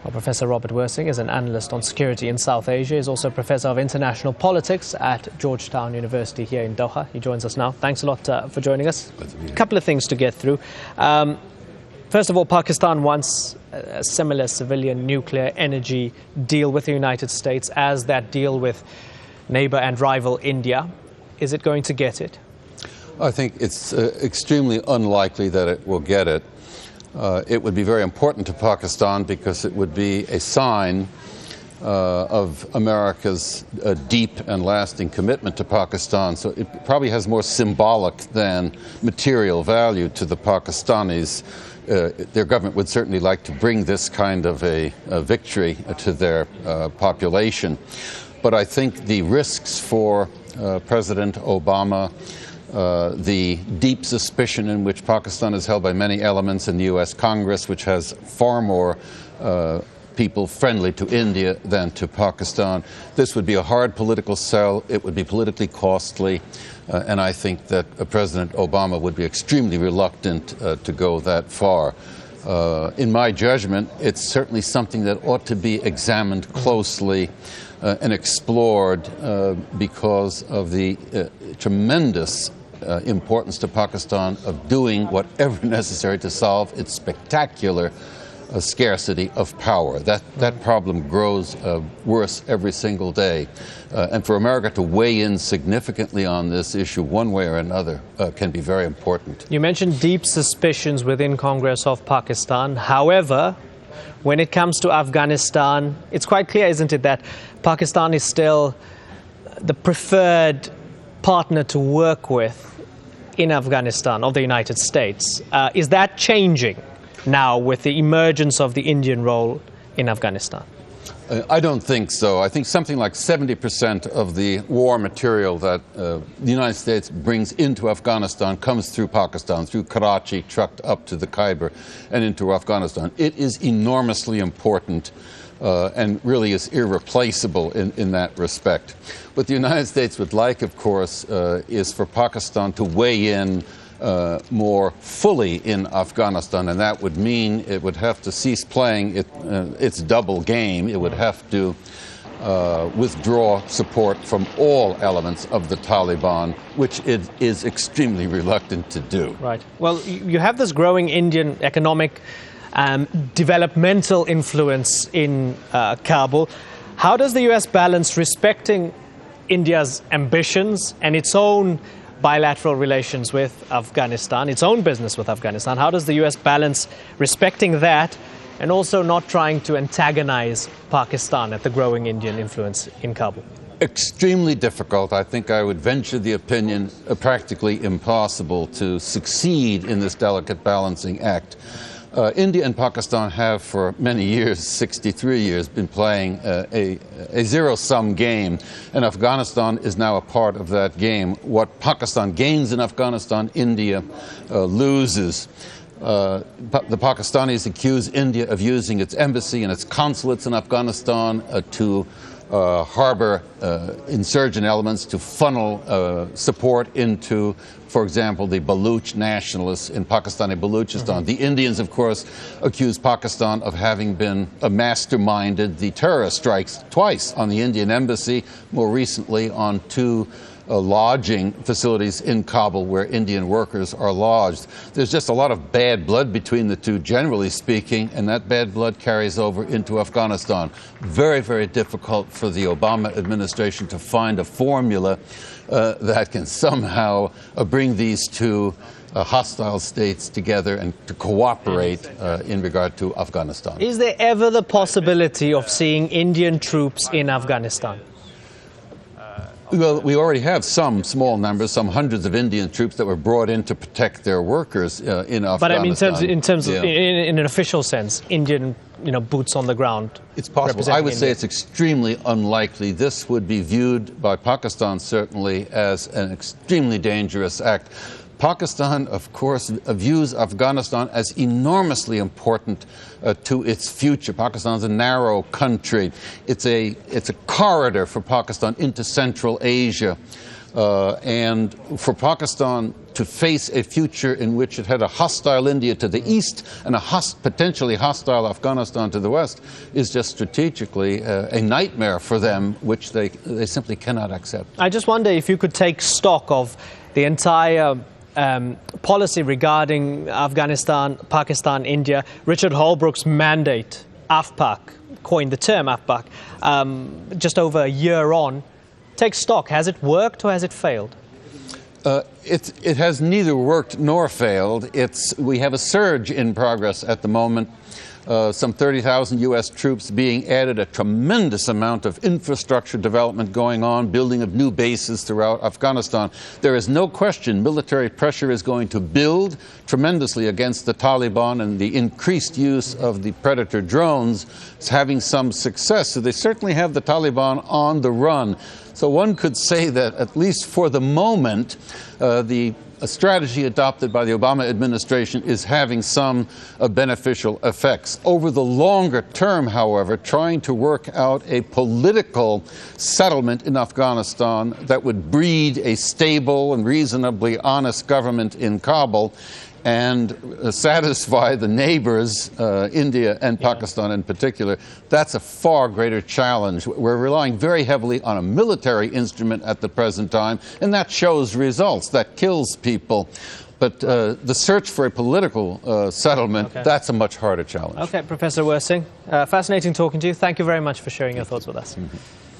Well, Professor Robert Wirsing is an analyst on security in South Asia. He's also a professor of international politics at Georgetown University here in Doha. He joins us now. Thanks a lot for joining us. A couple of things to get through. First of all, Pakistan wants a similar civilian nuclear energy deal with the United States as that deal with neighbour and rival India. Is it going to get it? I think it's extremely unlikely that it will get it. It would be very important to Pakistan because it would be a sign of America's deep and lasting commitment to Pakistan. So it probably has more symbolic than material value to the Pakistanis. Their government would certainly like to bring this kind of a victory to their population. But I think the risks for President Obama, the deep suspicion in which Pakistan is held by many elements in the U.S. Congress, which has far more people friendly to India than to Pakistan. This would be a hard political sell. It would be politically costly. And I think that President Obama would be extremely reluctant to go that far. In my judgment, it's certainly something that ought to be examined closely and explored because of the tremendous importance to Pakistan of doing whatever necessary to solve its spectacular scarcity of power. That problem grows worse every single day. And for America to weigh in significantly on this issue one way or another can be very important. You mentioned deep suspicions within Congress of Pakistan. However, when it comes to Afghanistan, it's quite clear, isn't it, that Pakistan is still the preferred partner to work with in Afghanistan of the United States. Is that changing now with the emergence of the Indian role in Afghanistan? I don't think so. I think something like 70% of the war material that the United States brings into Afghanistan comes through Pakistan, through Karachi, trucked up to the Khyber and into Afghanistan. It is enormously important and really is irreplaceable in that respect. What the United States would like, of course, is for Pakistan to weigh in more fully in Afghanistan, and that would mean it would have to cease playing its double game. It would have to withdraw support from all elements of the Taliban, which it is extremely reluctant to do. Right. Well, you have this growing Indian economic developmental influence in Kabul. How does the U.S. balance respecting India's ambitions and its own bilateral relations with Afghanistan, its own business with Afghanistan? How does the U.S. balance respecting that and also not trying to antagonize Pakistan at the growing Indian influence in Kabul? Extremely difficult. I think I would venture the opinion practically impossible to succeed in this delicate balancing act. India and Pakistan have for many years, 63 years, been playing a zero-sum game, and Afghanistan is now a part of that game. What Pakistan gains in Afghanistan, India loses. The Pakistanis accuse India of using its embassy and its consulates in Afghanistan to harbor insurgent elements, to funnel support into, for example, the Baluch nationalists in Pakistani Baluchistan. The Indians, of course, accuse Pakistan of having been masterminded the terrorist strikes twice on the Indian embassy, more recently on two lodging facilities in Kabul where Indian workers are lodged. There's just a lot of bad blood between the two, generally speaking, and that bad blood carries over into Afghanistan. Very, very difficult for the Obama administration to find a formula that can somehow bring these two hostile states together and to cooperate in regard to Afghanistan. Is there ever the possibility of seeing Indian troops in Afghanistan? Well, we already have some small numbers, some hundreds of Indian troops that were brought in to protect their workers in Afghanistan. But I mean, in terms of, in an official sense, Indian, boots on the ground. It's possible. I would say it's extremely unlikely. This would be viewed by Pakistan certainly as an extremely dangerous act. Pakistan, of course, views Afghanistan as enormously important to its future. Pakistan is a narrow country. It's a corridor for Pakistan into Central Asia. And for Pakistan to face a future in which it had a hostile India to the east and a potentially hostile Afghanistan to the west is just strategically a nightmare for them, which they simply cannot accept. I just wonder if you could take stock of the entire policy regarding Afghanistan, Pakistan, India. Richard Holbrooke's mandate, AFPAC, coined the term AFPAC, just over a year on. Take stock. Has it worked or has it failed? It has neither worked nor failed. We have a surge in progress at the moment. Some 30,000 U.S. troops being added, a tremendous amount of infrastructure development going on, building of new bases throughout Afghanistan. There is no question military pressure is going to build tremendously against the Taliban, and the increased use of the Predator drones is having some success. So they certainly have the Taliban on the run. So one could say that, at least for the moment, the strategy adopted by the Obama administration is having some beneficial effects. Over the longer term, however, trying to work out a political settlement in Afghanistan that would breed a stable and reasonably honest government in Kabul and satisfy the neighbors, India and Pakistan in particular, that's a far greater challenge. We're relying very heavily on a military instrument at the present time, and that shows results. That kills people. But the search for a political settlement, that's a much harder challenge. Okay, Professor Wirsing, fascinating talking to you. Thank you very much for sharing your thoughts with us.